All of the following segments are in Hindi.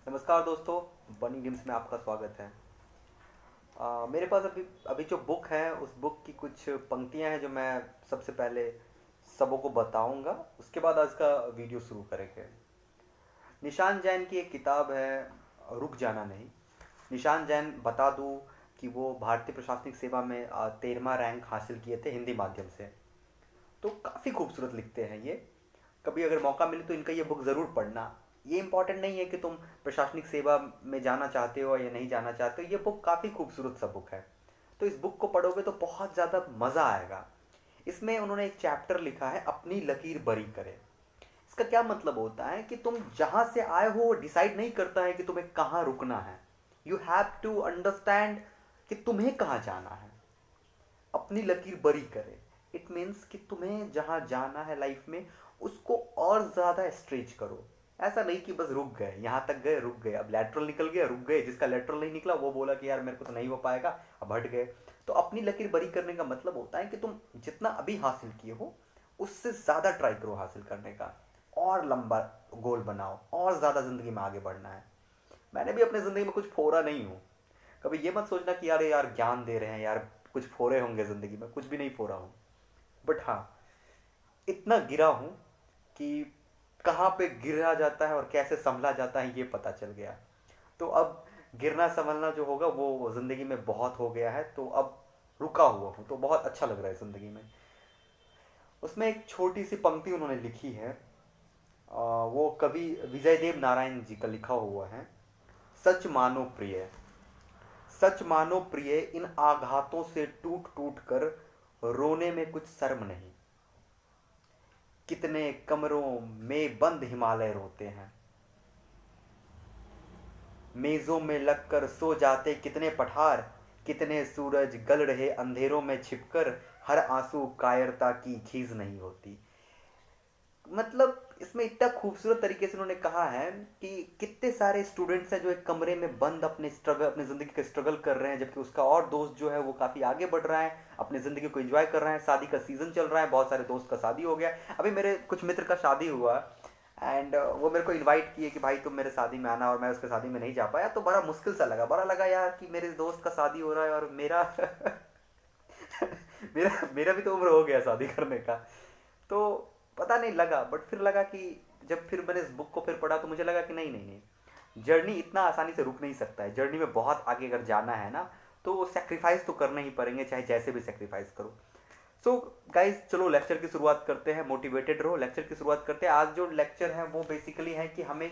नमस्कार दोस्तों, बनी गेम्स में आपका स्वागत है। मेरे पास अभी अभी जो बुक है उस बुक की कुछ पंक्तियां हैं जो मैं सबसे पहले सबों को बताऊंगा। उसके बाद आज का वीडियो शुरू करेंगे। निशान जैन की एक किताब है, रुक जाना नहीं। निशान जैन बता दूं कि वो भारतीय प्रशासनिक सेवा में 13वां रैंक हासिल किए थे हिंदी माध्यम से। तो काफ़ी खूबसूरत लिखते हैं ये। कभी अगर मौका मिले तो इनका ये बुक ज़रूर पढ़ना। ये इम्पॉर्टेंट नहीं है कि तुम प्रशासनिक सेवा में जाना चाहते हो या नहीं जाना चाहते हो, ये बुक काफ़ी खूबसूरत सा बुक है। तो इस बुक को पढ़ोगे तो बहुत ज़्यादा मज़ा आएगा। इसमें उन्होंने एक चैप्टर लिखा है, अपनी लकीर बरी करे। इसका क्या मतलब होता है कि तुम जहाँ से आए हो वो डिसाइड नहीं करता है कि तुम्हें कहाँ रुकना है। यू हैव टू अंडरस्टैंड कि तुम्हें कहाँ जाना है। अपनी लकीर बरी करे इट मीन्स कि तुम्हें जहाँ जाना है लाइफ में उसको और ज़्यादा स्ट्रेच करो। ऐसा नहीं कि बस रुक गए, यहाँ तक गए रुक गए, अब लेटरल निकल गया रुक गए, जिसका लेटरल नहीं निकला वो बोला कि यार मेरे को तो नहीं हो पाएगा, अब हट गए। तो अपनी लकीर बरी करने का मतलब होता है कि तुम जितना अभी हासिल किए हो उससे ज़्यादा ट्राई करो हासिल करने का, और लंबा गोल बनाओ, और ज़्यादा ज़िंदगी में आगे बढ़ना है। मैंने भी अपनी ज़िंदगी में कुछ फोड़ा नहीं हूँ। कभी ये मत सोचना कि यार यार ज्ञान दे रहे हैं, यार कुछ फोड़े होंगे ज़िंदगी में, कुछ भी नहीं फोड़ा हूँ। बट हाँ, इतना गिरा हूँ कि कहाँ पे गिरा जाता है और कैसे संभला जाता है ये पता चल गया। तो अब गिरना संभलना जो होगा वो ज़िंदगी में बहुत हो गया है, तो अब रुका हुआ हूँ तो बहुत अच्छा लग रहा है ज़िंदगी में। उसमें एक छोटी सी पंक्ति उन्होंने लिखी है, वो कवि विजय देव नारायण जी का लिखा हुआ है। सच मानो प्रिय, सच मानो प्रिय, इन आघातों से टूट टूट कर रोने में कुछ शर्म नहीं। कितने कमरों में बंद हिमालय रोते हैं, मेजों में लगकर सो जाते कितने पठार। कितने सूरज गल रहे अंधेरों में छिपकर, हर आंसू कायरता की खीज नहीं होती। मतलब इसमें इतना खूबसूरत तरीके से उन्होंने कहा है कि कितने सारे स्टूडेंट्स हैं जो एक कमरे में बंद अपने स्ट्रगल, अपनी ज़िंदगी का स्ट्रगल कर रहे हैं, जबकि उसका और दोस्त जो है वो काफ़ी आगे बढ़ रहा है, अपनी ज़िंदगी को एंजॉय कर रहा है। शादी का सीज़न चल रहा है, बहुत सारे दोस्त का शादी हो गया। अभी मेरे कुछ मित्र का शादी हुआ एंड वो मेरे को इनवाइट किए कि भाई तुम मेरे शादी में आना, और मैं उसके शादी में नहीं जा पाया। तो बड़ा मुश्किल सा लगा, बड़ा लगा यार कि मेरे दोस्त का शादी हो रहा है और मेरा मेरा मेरा भी तो उम्र हो गया शादी करने का। तो पता नहीं लगा, बट फिर लगा कि जब फिर मैंने इस बुक को फिर पढ़ा तो मुझे लगा कि नहीं नहीं नहीं, जर्नी इतना आसानी से रुक नहीं सकता है। जर्नी में बहुत आगे अगर जाना है ना तो सेक्रीफाइस तो करने ही पड़ेंगे, चाहे जैसे भी सेक्रीफाइस करो। सो गाइज, चलो लेक्चर की शुरुआत करते हैं। मोटिवेटेड रहो, लेक्चर की शुरुआत करते हैं। आज जो लेक्चर है वो बेसिकली है कि हमें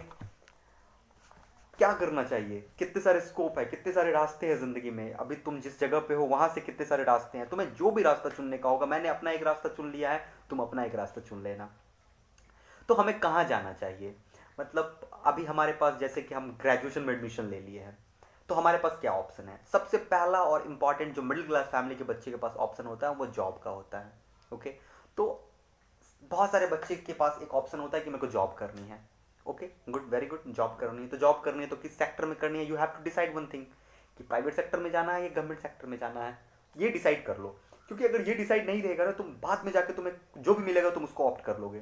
क्या करना चाहिए, कितने सारे स्कोप है, कितने सारे रास्ते हैं ज़िंदगी में। अभी तुम जिस जगह पे हो वहाँ से कितने सारे रास्ते हैं, तुम्हें जो भी रास्ता चुनने का होगा। मैंने अपना एक रास्ता चुन लिया है, तुम अपना एक रास्ता चुन लेना। तो हमें कहाँ जाना चाहिए, मतलब अभी हमारे पास जैसे कि हम ग्रेजुएशन में एडमिशन ले लिए हैं, तो हमारे पास क्या ऑप्शन है। सबसे पहला और इम्पॉर्टेंट जो मिडिल क्लास फैमिली के बच्चे के पास ऑप्शन होता है वो जॉब का होता है। ओके, तो बहुत सारे बच्चे के पास एक ऑप्शन होता है कि मेरे को जॉब करनी है। Okay good, very good, job करनी है। तो जॉब करनी है तो किस सेक्टर में करनी है, you have to decide one thing, कि प्राइवेट सेक्टर में जाना है या गवर्नमेंट सेक्टर में जाना है। ये डिसाइड कर लो, क्योंकि अगर ये डिसाइड नहीं रहेगा ना तुम बाद में जाके तुम्हें जो भी मिलेगा तुम उसको ऑप्ट कर लोगे,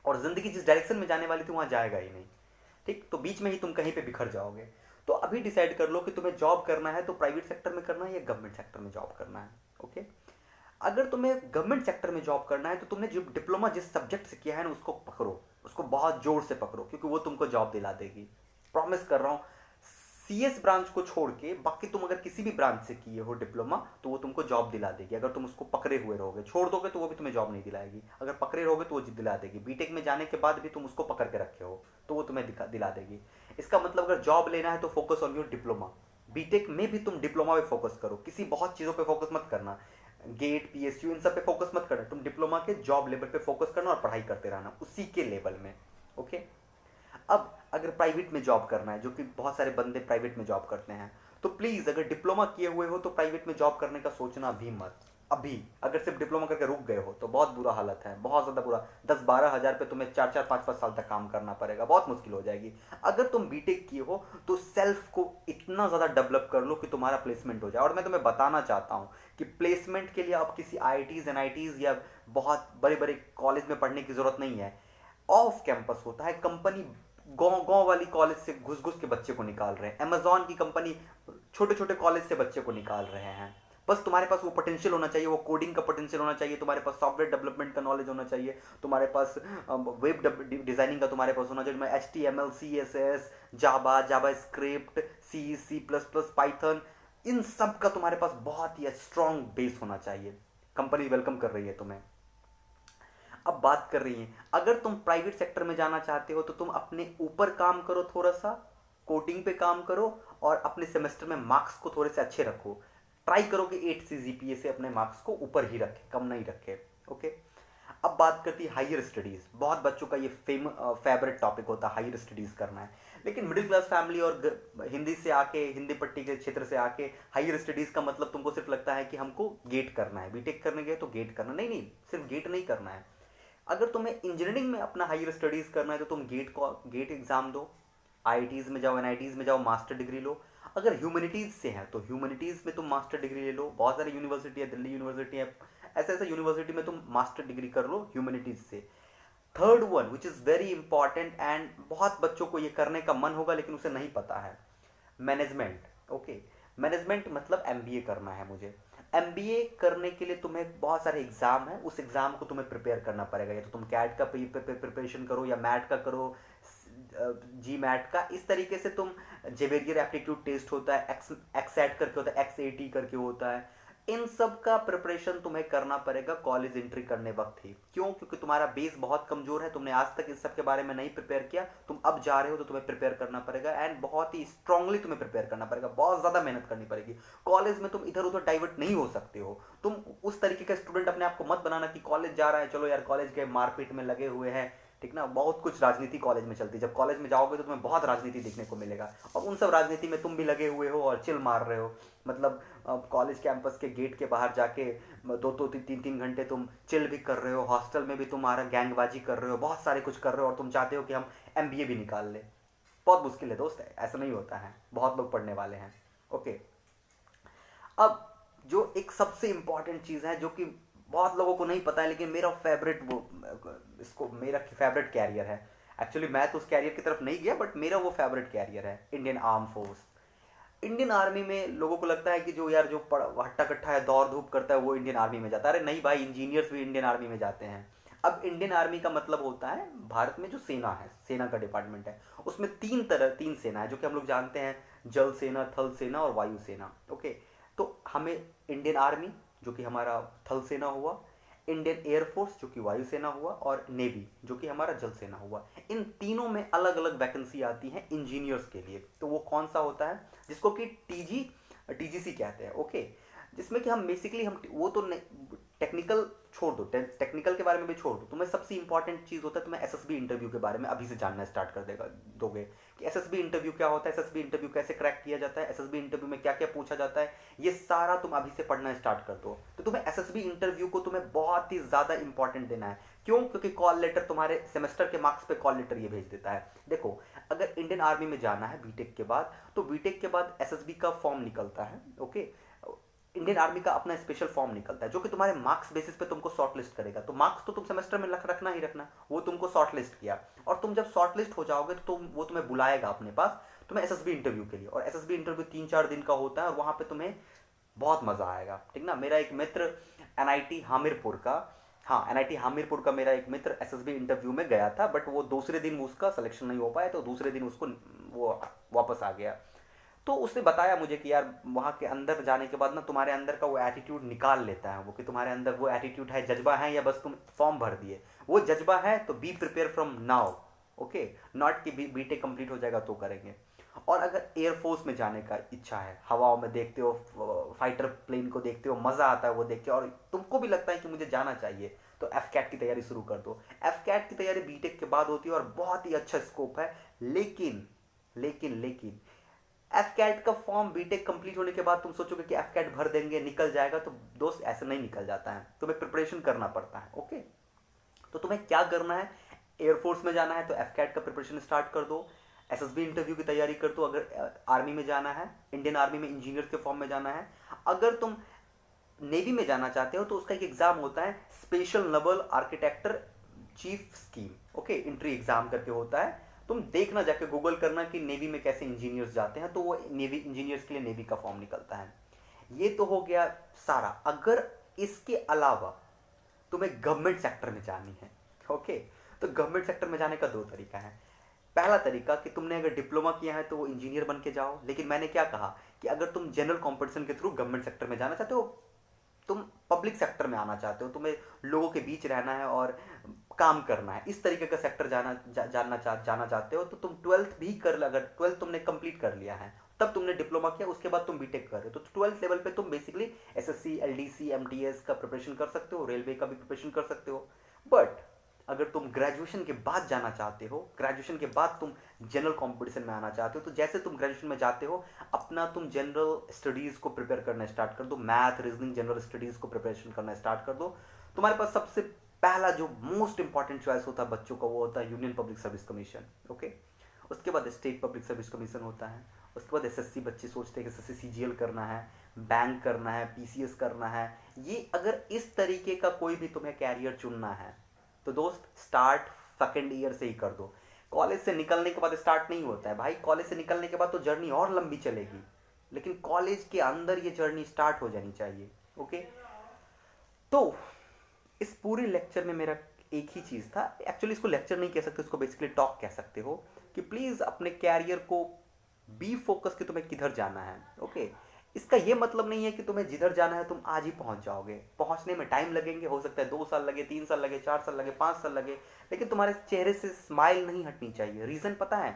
और ज़िंदगी जिस डायरेक्शन में जाने वाली थी वहाँ जाएगा ही नहीं। ठीक, तो बीच में ही तुम कहीं पे बिखर जाओगे। तो अभी डिसाइड कर लो कि तुम्हें जॉब करना है तो प्राइवेट सेक्टर में करना है या गवर्नमेंट सेक्टर में जॉब करना है। ओके, अगर तुम्हें गवर्नमेंट सेक्टर में जॉब करना है तो तुमने जो डिप्लोमा जिस सब्जेक्ट से किया है ना उसको पकड़ो, उसको बहुत जोर से पकड़ो, क्योंकि वो तुमको जॉब दिला देगी। प्रॉमिस कर रहा हूँ। सीएस ब्रांच को छोड़ के बाकी तुम अगर किसी भी ब्रांच से किए हो डिप्लोमा तो वो तुमको जॉब दिला देगी, अगर तुम उसको पकड़े हुए रहोगे। छोड़ दोगे तो वो भी तुम्हें जॉब नहीं दिलाएगी, अगर पकड़े रहोगे तो वो दिला देगी। बीटेक में जाने के बाद भी तुम उसको पकड़ के रखे हो तो वो तुम्हें दिला देगी। इसका मतलब अगर जॉब लेना है तो focus on your diploma. BTech में भी तुम डिप्लोमा पे फोकस करो, किसी बहुत चीज़ों पे फोकस मत करना, गेट पीएसयू इन सब पे फोकस मत करना। तुम डिप्लोमा के जॉब लेवल पे फोकस करना और पढ़ाई करते रहना उसी के लेवल में। ओके, अब अगर प्राइवेट में जॉब करना है, जो कि बहुत सारे बंदे प्राइवेट में जॉब करते हैं, तो प्लीज़ अगर डिप्लोमा किए हुए हो तो प्राइवेट में जॉब करने का सोचना भी मत। अभी अगर सिर्फ डिप्लोमा करके रुक गए हो तो बहुत बुरा हालत है, बहुत ज़्यादा बुरा। 10-12 हज़ार पे तुम्हें 4-4 5-5 साल तक काम करना पड़ेगा, बहुत मुश्किल हो जाएगी। अगर तुम बीटेक किए हो तो सेल्फ को इतना ज़्यादा डेवलप कर लो कि तुम्हारा प्लेसमेंट हो जाए। और मैं तुम्हें बताना चाहता हूँ कि प्लेसमेंट के लिए अब किसी आईआईटीज़ एनआईटीज़ या बहुत बड़े बड़े कॉलेज में पढ़ने की ज़रूरत नहीं है। ऑफ कैंपस होता है, कंपनी गांव गांव वाली कॉलेज से घुस घुस के बच्चे को निकाल रहे हैं। अमेजॉन की कंपनी छोटे छोटे कॉलेज से बच्चे को निकाल रहे हैं। बस तुम्हारे पास वो पोटेंशियल होना चाहिए, वो कोडिंग का पोटेंशियल होना चाहिए, तुम्हारे पास सॉफ्टवेयर डेवलपमेंट का नॉलेज होना चाहिए, तुम्हारे पास वेब डिजाइनिंग का तुम्हारे पास होना चाहिए, HTML, CSS, जावा, जावा स्क्रिप्ट, C++, पाइथन, इन सब का तुम्हारे पास बहुत ही स्ट्रांग बेस होना चाहिए। कंपनी वेलकम कर रही है तुम्हें। अब बात कर रही है, अगर तुम प्राइवेट सेक्टर में जाना चाहते हो तो तुम अपने ऊपर काम करो, थोड़ा सा कोडिंग पे काम करो और अपने सेमेस्टर में मार्क्स को थोड़े से अच्छे रखो। ट्राई करो कि 8 CGPA से अपने मार्क्स को ऊपर ही रखे, कम नहीं रखे। ओके, अब बात करती है हायर स्टडीज़। बहुत बच्चों का ये फेवरेट टॉपिक होता है, हायर स्टडीज़ करना है। लेकिन मिडिल क्लास फैमिली और हिंदी से आके, हिंदी पट्टी के क्षेत्र से आके हायर स्टडीज़ का मतलब तुमको सिर्फ लगता है कि हमको गेट करना है, बीटेक करने गए तो गेट करना। नहीं नहीं, सिर्फ गेट नहीं करना है। अगर तुम्हें इंजीनियरिंग में अपना हायर स्टडीज़ करना है तो तुम गेट एग्ज़ाम दो, IITs में जाओ, NITs में जाओ, मास्टर डिग्री लो। अगर ह्यूमैनिटीज़ से हैं तो ह्यूमैनिटीज़ में तुम मास्टर डिग्री ले लो। बहुत सारी यूनिवर्सिटी है, दिल्ली यूनिवर्सिटी है, ऐसे ऐसे यूनिवर्सिटी में तुम मास्टर डिग्री कर लो ह्यूमैनिटीज़ से। Third one which is very important and बहुत बच्चों को ये करने का मन होगा लेकिन उसे नहीं पता है, मैनेजमेंट। ओके, मैनेजमेंट मतलब MBA करना है मुझे। MBA करने के लिए तुम्हें बहुत सारे एग्जाम है, उस एग्जाम को तुम्हें प्रिपेयर करना पड़ेगा। या तो तुम कैट का प्रिपरेशन करो या मैट का करो, GMAT का। इस तरीके से तुम जेवेरियर एप्टीट्यूड टेस्ट होता है, एक्सएट करके होता है, XAT करके होता है। इन सब का प्रिपरेशन तुम्हें करना पड़ेगा कॉलेज एंट्री करने वक्त ही। क्यों? क्योंकि तुम्हारा बेस बहुत कमजोर है, तुमने आज तक इस सब के बारे में नहीं प्रिपेयर किया, तुम अब जा रहे हो तो तुम्हें प्रिपेयर करना पड़ेगा एंड बहुत ही स्ट्रांगली तुम्हें प्रिपेयर करना पड़ेगा, बहुत ज़्यादा मेहनत करनी पड़ेगी। कॉलेज में तुम इधर उधर डाइवर्ट नहीं हो सकते हो। तुम उस तरीके का स्टूडेंट अपने आप को मत बनाना कि कॉलेज जा रहा है, चलो यार कॉलेज के मारपीट में लगे हुए हैं, ठीक ना। बहुत कुछ राजनीति कॉलेज में चलती है, जब कॉलेज में जाओगे तो तुम्हें बहुत राजनीति देखने को मिलेगा और उन सब राजनीति में तुम भी लगे हुए हो और चिल मार रहे हो। मतलब कॉलेज कैंपस के गेट के बाहर जाके 2-3 घंटे तुम चिल भी कर रहे हो, हॉस्टल में भी तुम्हारा गैंगबाजी कर रहे हो, बहुत सारे कुछ कर रहे हो और तुम चाहते हो कि हम MBA भी निकाल ले। बहुत मुश्किल है दोस्त, ऐसा नहीं होता है, बहुत लोग पढ़ने वाले हैं। ओके, अब जो एक सबसे इंपॉर्टेंट चीज़ है जो कि बहुत लोगों को नहीं पता है लेकिन मेरा फेवरेट मेरा फेवरेट कैरियर है। एक्चुअली मैं तो उस कैरियर की तरफ नहीं गया बट मेरा वो फेवरेट कैरियर है, Indian arm force. Indian army में लोगों को लगता है कि जो यार जो हट्टा कट्टा है, दौड़ धूप करता है, वो इंडियन आर्मी में जाता है। अरे नहीं भाई, इंजीनियर्स भी इंडियन आर्मी में जाते हैं। अब इंडियन आर्मी का मतलब होता है भारत में जो सेना है, सेना का डिपार्टमेंट है, उसमें तीन सेना है जो कि हम लोग जानते हैं, जल सेना, थल सेना और वायु सेना। ओके, तो हमें इंडियन आर्मी जो कि हमारा थल सेना हुआ, इंडियन एयरफोर्स जो कि वायुसेना हुआ और नेवी जो कि हमारा जल सेना हुआ। इन तीनों में अलग अलग वैकेंसी आती हैं इंजीनियर्स के लिए। तो वो कौन सा होता है, जिसको कि TGC कहते हैं। ओके, जिसमें कि हम बेसिकली हम वो तो टेक्निकल छोड़ दो, टेक्निकल के बारे में भी छोड़ दो, तुम्हें सबसे इंपॉर्टेंट चीज़ होता है तुम्हें SSB इंटरव्यू के बारे में अभी से जानना स्टार्ट कर दोगे कि SSB इंटरव्यू क्या होता है, SSB इंटरव्यू कैसे क्रैक किया जाता है, SSB इंटरव्यू में क्या क्या पूछा जाता है, ये सारा तुम अभी से पढ़ना स्टार्ट कर दो। तो तुम्हें SSB इंटरव्यू को तुम्हें बहुत ही ज़्यादा इंपॉर्टेंट देना है। क्यों? क्योंकि कॉल लेटर तुम्हारे सेमेस्टर के मार्क्स पे कॉल लेटर ये भेज देता है। देखो, अगर इंडियन आर्मी में जाना है बीटेक के बाद, तो बीटेक के बाद SSB का फॉर्म निकलता है। ओके, इंडियन आर्मी का अपना स्पेशल फॉर्म निकलता है जो कि तुम्हारे मार्क्स बेसिस पे तुमको शॉर्ट लिस्ट करेगा। तो मार्क्स तो तुम सेमेस्टर में रखना ही रखना, वो तुमको शॉर्ट लिस्ट किया और तुम जब शॉर्ट लिस्ट हो जाओगे तो वो तुम्हें बुलाएगा अपने पास, तुम्हें SSB इंटरव्यू के लिए। और SSB इंटरव्यू 3-4 दिन का होता है और वहाँ पे तुम्हें बहुत मज़ा आएगा, ठीक ना। मेरा एक मित्र NIT हामिरपुर का मेरा एक मित्र SSB इंटरव्यू में गया था, बट वो दूसरे दिन उसका सिलेक्शन नहीं हो पाया, तो दूसरे दिन उसको वो वापस आ गया। तो उसने बताया मुझे कि यार वहाँ के अंदर जाने के बाद ना तुम्हारे अंदर का वो एटीट्यूड निकाल लेता है वो, कि तुम्हारे अंदर वो एटीट्यूड है, जज्बा है, या बस तुम फॉर्म भर दिए। वो जज्बा है तो be prepare from now. Okay, not कि बीटेक कंप्लीट हो जाएगा तो करेंगे। और अगर एयरफोर्स में जाने का इच्छा है, हवाओं में देखते हो, फाइटर प्लेन को देखते हो, मज़ा आता है वो देख के, और तुमको भी लगता है कि मुझे जाना चाहिए, तो FCAT की तैयारी शुरू कर दो। FCAT की तैयारी बीटेक के बाद होती है और बहुत ही अच्छा स्कोप है। लेकिन FCAT का फॉर्म बीटेक कंप्लीट होने के बाद तुम सोचोगे कि FCAT भर देंगे निकल जाएगा, तो दोस्त ऐसे नहीं निकल जाता है, तुम्हें प्रिपरेशन करना पड़ता है। ओके, तो तुम्हें क्या करना है, एयरफोर्स में जाना है तो FCAT का प्रिपरेशन स्टार्ट कर दो, SSB इंटरव्यू की तैयारी कर दो। अगर आर्मी में जाना है, इंडियन आर्मी में इंजीनियर के फॉर्म में जाना है। अगर तुम नेवी में जाना चाहते हो तो उसका एक एग्जाम होता है, special naval architecture chief scheme. Okay, entry exam करके होता है, तुम देखना, जाके गूगल करना कि नेवी में कैसे इंजीनियर्स जाते हैं, तो वो नेवी इंजीनियर्स के लिए नेवी का फॉर्म निकलता है। ये तो हो गया सारा। अगर इसके अलावा तुम्हें गवर्नमेंट सेक्टर में जानी है, ओके, तो गवर्नमेंट सेक्टर में जाने का दो तरीका है। पहला तरीका कि तुमने अगर डिप्लोमा किया है तो वो इंजीनियर बन के जाओ, लेकिन मैंने क्या कहा कि अगर तुम जनरल कंपटीशन के थ्रू गवर्नमेंट सेक्टर में जाना चाहते हो, तुम पब्लिक सेक्टर में आना चाहते हो, तुम्हें लोगों के बीच रहना है और काम करना है, इस तरीके का सेक्टर जाना चाहते हो, तो तुम ट्वेल्थ भी कर, अगर ट्वेल्थ तुमने कंप्लीट कर लिया है, तब तुमने डिप्लोमा किया, उसके बाद तुम बीटेक कर रहे हो, तो ट्वेल्थ लेवल पे तुम बेसिकली एसएससी, एलडीसी, एमटीएस का प्रिपरेशन कर सकते हो, रेलवे का भी प्रिपरेशन कर सकते हो। बट अगर तुम ग्रेजुएशन के बाद जाना चाहते हो, ग्रेजुएशन के बाद तुम जनरल कंपटीशन में आना चाहते हो, तो जैसे तुम ग्रेजुएशन में जाते हो, अपना तुम जनरल स्टडीज़ को प्रिपेयर करना स्टार्ट कर दो, मैथ, रीजनिंग, जनरल स्टडीज़ को प्रिपरेशन करना स्टार्ट कर दो। तुम्हारे पास सबसे पहला जो मोस्ट इंपॉर्टेंट चॉइस होता है बच्चों का, वो होता है union public service commission, okay. उसके बाद स्टेट पब्लिक सर्विस कमीशन होता है, उसके बाद एसएससी, बच्चे सोचते हैं कि एसएससी सीजीएल करना है, बैंक करना है, पीसीएस करना है। ये अगर इस तरीके का कोई भी तुम्हें कैरियर चुनना है तो दोस्त स्टार्ट सेकेंड ईयर से ही कर दो। कॉलेज से निकलने के बाद स्टार्ट नहीं होता है भाई, कॉलेज से निकलने के बाद तो जर्नी और लंबी चलेगी, लेकिन कॉलेज के अंदर ये जर्नी स्टार्ट हो जानी चाहिए, ओके। तो इस पूरे लेक्चर में मेरा एक ही चीज़ था, एक्चुअली इसको लेक्चर नहीं कह सकते, इसको बेसिकली टॉक कह सकते हो, कि प्लीज़ अपने कैरियर को बी फोकस कि तुम्हें किधर जाना है, ओके। इसका ये मतलब नहीं है कि तुम्हें जिधर जाना है तुम आज ही पहुंच जाओगे, पहुंचने में टाइम लगेंगे, हो सकता है 2 साल लगे, 3 साल लगे, 4 साल लगे, 5 साल लगे, लेकिन तुम्हारे चेहरे से स्माइल नहीं हटनी चाहिए। रीज़न पता है?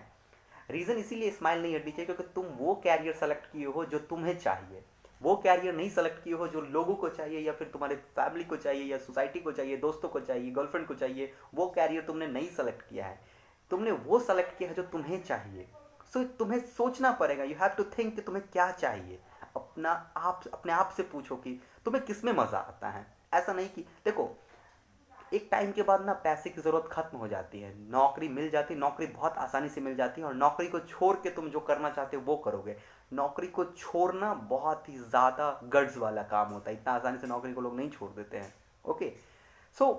रीज़न इसीलिए स्माइल नहीं हटनी चाहिए क्योंकि तुम वो कैरियर सेलेक्ट किए हो जो तुम्हें चाहिए, वो कैरियर नहीं सेलेक्ट किए हो जो लोगों को चाहिए, या फिर तुम्हारे फैमिली को चाहिए, या सोसाइटी को चाहिए, दोस्तों को चाहिए, गर्लफ्रेंड को चाहिए। वो कैरियर तुमने नहीं सेलेक्ट किया है, तुमने वो सेलेक्ट किया है जो तुम्हें चाहिए। सो तुम्हें सोचना पड़ेगा, यू हैव टू थिंक कि तुम्हें क्या चाहिए। अपने आप से पूछो कि तुम्हें किस में मज़ा आता है। ऐसा नहीं कि देखो, एक टाइम के बाद ना पैसे की ज़रूरत खत्म हो जाती है, नौकरी मिल जाती है, नौकरी बहुत आसानी से मिल जाती है, और नौकरी को छोड़ के तुम जो करना चाहते हो वो करोगे। नौकरी को छोड़ना बहुत ही ज़्यादा गट्स वाला काम होता है, इतना आसानी से नौकरी को लोग नहीं छोड़ देते हैं, ओके। सो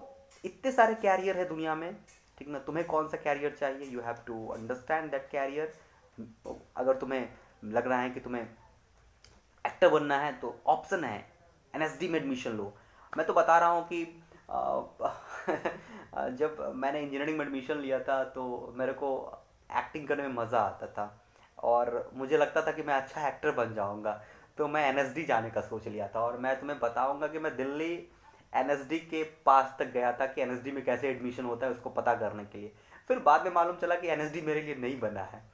इतने सारे कैरियर है दुनिया में, ठीक ना। तुम्हें कौन सा कैरियर चाहिए, you have to understand that career. अगर तुम्हें लग रहा है कि तुम्हें एक्टर बनना है तो ऑप्शन है एनएसडी में एडमिशन लो। मैं तो बता रहा हूँ कि जब मैंने इंजीनियरिंग में एडमिशन लिया था तो मेरे को एक्टिंग करने में मज़ा आता था, और मुझे लगता था कि मैं अच्छा एक्टर बन जाऊँगा, तो मैं एनएसडी जाने का सोच लिया था। और मैं तुम्हें बताऊँगा कि मैं दिल्ली एनएसडी के पास तक गया था कि एनएसडी में कैसे एडमिशन होता है उसको पता करने के लिए। फिर बाद में मालूम चला कि एनएसडी मेरे लिए नहीं बना है।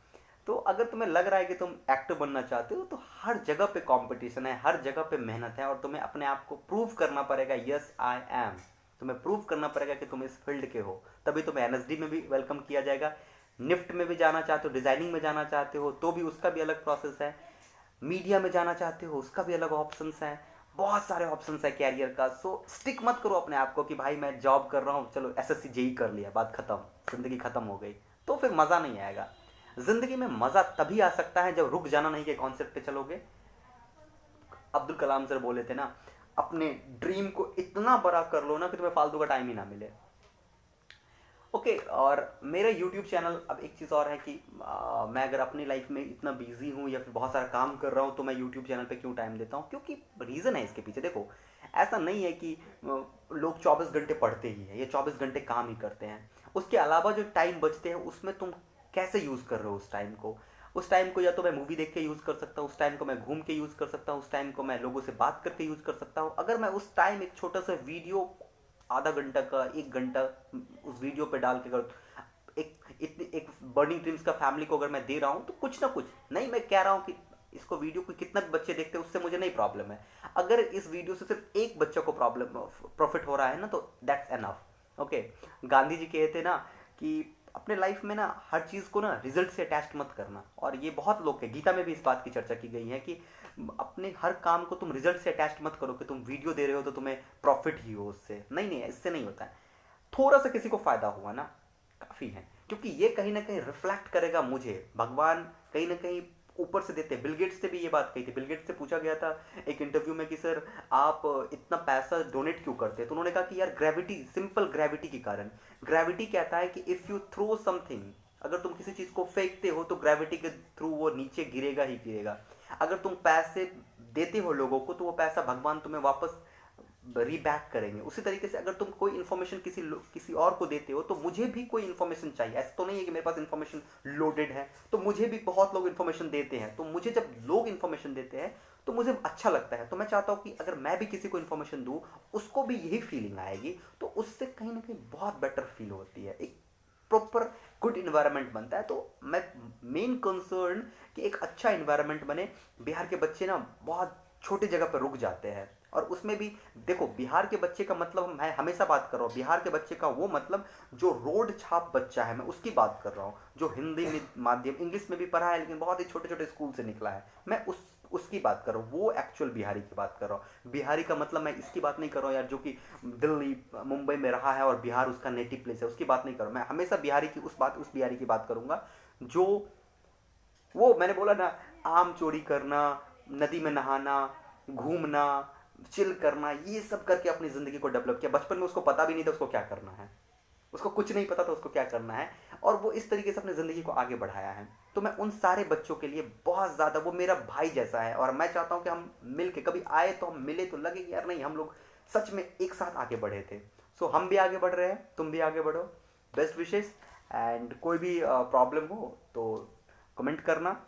तो अगर तुम्हें लग रहा है कि तुम एक्टर बनना चाहते हो तो हर जगह पे कंपटीशन है, हर जगह पे मेहनत है, और तुम्हें अपने आप को प्रूव करना पड़ेगा, यस आई एम। तुम्हें प्रूव करना पड़ेगा कि तुम इस फील्ड के हो, तभी तुम्हें एनएसडी में भी वेलकम किया जाएगा। निफ्ट में भी जाना चाहते हो, डिज़ाइनिंग में जाना चाहते हो तो भी उसका भी अलग प्रोसेस है, मीडिया में जाना चाहते हो उसका भी अलग ऑप्शंस है, बहुत सारे ऑप्शंस है कैरियर का। सो स्टिक मत करो अपने आप को कि भाई मैं जॉब कर रहा हूँ, चलो एसएससी जेई कर लिया, बात खत्म, ज़िंदगी खत्म हो गई, तो फिर मज़ा नहीं आएगा। ज़िंदगी में मज़ा तभी आ सकता है जब रुक जाना नहीं के कॉन्सेप्ट पे चलोगे। अब्दुल कलाम सर बोले थे ना, अपने ड्रीम को इतना बड़ा कर लो ना कि तुम्हें फालतू का टाइम ही ना मिले, ओके। और मेरा यूट्यूब चैनल, अब एक चीज़ और है कि मैं अगर अपनी लाइफ में इतना बिजी हूँ या फिर बहुत सारा काम कर रहा हूँ तो मैं यूट्यूब चैनल पे क्यों टाइम देता हूँ, क्योंकि रीज़न है इसके पीछे। देखो, ऐसा नहीं है कि लोग 24 घंटे पढ़ते ही हैं या 24 घंटे काम ही करते हैं। उसके अलावा जो टाइम बचते हैं उसमें तुम कैसे यूज़ कर रहे हो उस टाइम को। उस टाइम को या तो मैं मूवी देख के यूज़ कर सकता हूँ, उस टाइम को मैं घूम के यूज़ कर सकता हूँ, उस टाइम को मैं लोगों से बात करके यूज़ कर सकता हूँ। अगर मैं उस टाइम एक छोटा सा वीडियो, आधा घंटा का, 1 घंटा उस वीडियो पे डाल के कर, एक बर्निंग ड्रीम्स का फैमिली को अगर मैं दे रहा हूँ तो कुछ ना कुछ, नहीं मैं कह रहा हूँ कि इसको वीडियो को कितना बच्चे देखते हैं उससे मुझे नहीं प्रॉब्लम है। अगर इस वीडियो से सिर्फ एक बच्चे को प्रॉफिट हो रहा है ना तो that's enough, okay. Gandhi ji कहते ना कि अपने लाइफ में ना हर चीज़ को ना रिजल्ट से अटैच मत करना, और ये बहुत लोग के गीता में भी इस बात की चर्चा की गई है कि अपने हर काम को तुम रिजल्ट से अटैच मत करो कि तुम वीडियो दे रहे हो तो तुम्हें प्रॉफिट ही हो उससे। नहीं नहीं, इससे नहीं होता है। थोड़ा सा किसी को फ़ायदा हुआ ना काफ़ी है, क्योंकि ये कहीं ना कहीं रिफ्लेक्ट करेगा मुझे। भगवान कहीं ना कहीं ऊपर से देते हैं। बिल गेट्स से भी ये बात कही थी। बिल गेट्स से पूछा गया था एक इंटरव्यू में कि सर आप इतना पैसा डोनेट क्यों करते हैं, तो उन्होंने कहा कि यार ग्रेविटी, सिंपल ग्रेविटी के कारण। ग्रेविटी कहता है कि इफ़ यू थ्रो समथिंग, अगर तुम किसी चीज़ को फेंकते हो तो ग्रेविटी के थ्रू वो नीचे गिरेगा ही गिरेगा। अगर तुम पैसे देते हो लोगों को तो वो पैसा भगवान तुम्हें वापस रीबैक करेंगे। उसी तरीके से अगर तुम कोई इन्फॉर्मेशन किसी और को देते हो तो मुझे भी कोई इन्फॉर्मेशन चाहिए। ऐसा तो नहीं है कि मेरे पास इन्फॉर्मेशन लोडेड है, तो मुझे भी बहुत लोग इन्फॉर्मेशन देते हैं। तो मुझे जब लोग इन्फॉर्मेशन देते हैं तो मुझे अच्छा लगता है। तो मैं चाहता हूँ कि अगर मैं भी किसी को इन्फॉर्मेशन दूँ उसको भी यही फीलिंग आएगी, तो उससे कहीं ना कहीं बहुत बेटर फील होती है, एक प्रॉपर गुड इन्वायरमेंट बनता है। तो मैं मेन कंसर्न कि एक अच्छा इन्वायरमेंट बने। बिहार के बच्चे ना बहुत छोटे जगह पर रुक जाते हैं, और उसमें भी देखो बिहार के बच्चे का मतलब, मैं हमेशा बात कर रहा हूँ बिहार के बच्चे का वो मतलब जो रोड छाप बच्चा है, मैं उसकी बात कर रहा हूँ, जो हिंदी में माध्यम इंग्लिश में भी पढ़ा है लेकिन बहुत ही छोटे छोटे स्कूल से निकला है, मैं उसकी बात कर रहा हूँ, वो एक्चुअल बिहारी की बात कर रहा हूँ। बिहारी का मतलब मैं इसकी बात नहीं कर रहा हूँ यार जो कि दिल्ली मुंबई में रहा है और बिहार उसका नेटिव प्लेस है, उसकी बात नहीं कर रहा हूँ। मैं हमेशा बिहारी की उस बिहारी की बात करूँगा जो, वो मैंने बोला ना, आम चोरी करना, नदी में नहाना, घूमना, चिल करना, ये सब करके अपनी ज़िंदगी को डेवलप किया। बचपन में उसको पता भी नहीं था उसको क्या करना है, उसको कुछ नहीं पता था उसको क्या करना है, और वो इस तरीके से अपनी ज़िंदगी को आगे बढ़ाया है। तो मैं उन सारे बच्चों के लिए बहुत ज़्यादा, वो मेरा भाई जैसा है, और मैं चाहता हूँ कि हम मिल के कभी आए तो हम मिले तो लगे कि यार नहीं, हम लोग सच में एक साथ आगे बढ़े थे। सो हम भी आगे बढ़ रहे हैं, तुम भी आगे बढ़ो। Best wishes. एंड कोई भी प्रॉब्लम हो तो कमेंट करना।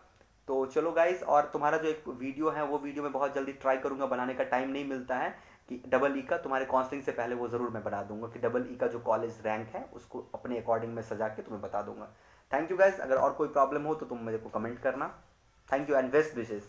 तो चलो गाइज, और तुम्हारा जो एक वीडियो है वो वीडियो मैं बहुत जल्दी ट्राई करूँगा बनाने का, टाइम नहीं मिलता है कि डबल ई का तुम्हारे काउंसलिंग से पहले वो ज़रूर मैं बना दूंगा कि डबल ई का जो कॉलेज रैंक है उसको अपने अकॉर्डिंग में सजा के तुम्हें बता दूंगा। थैंक यू गाइज, अगर और कोई प्रॉब्लम हो तो तुम मेरे को कमेंट करना। Thank you and best wishes.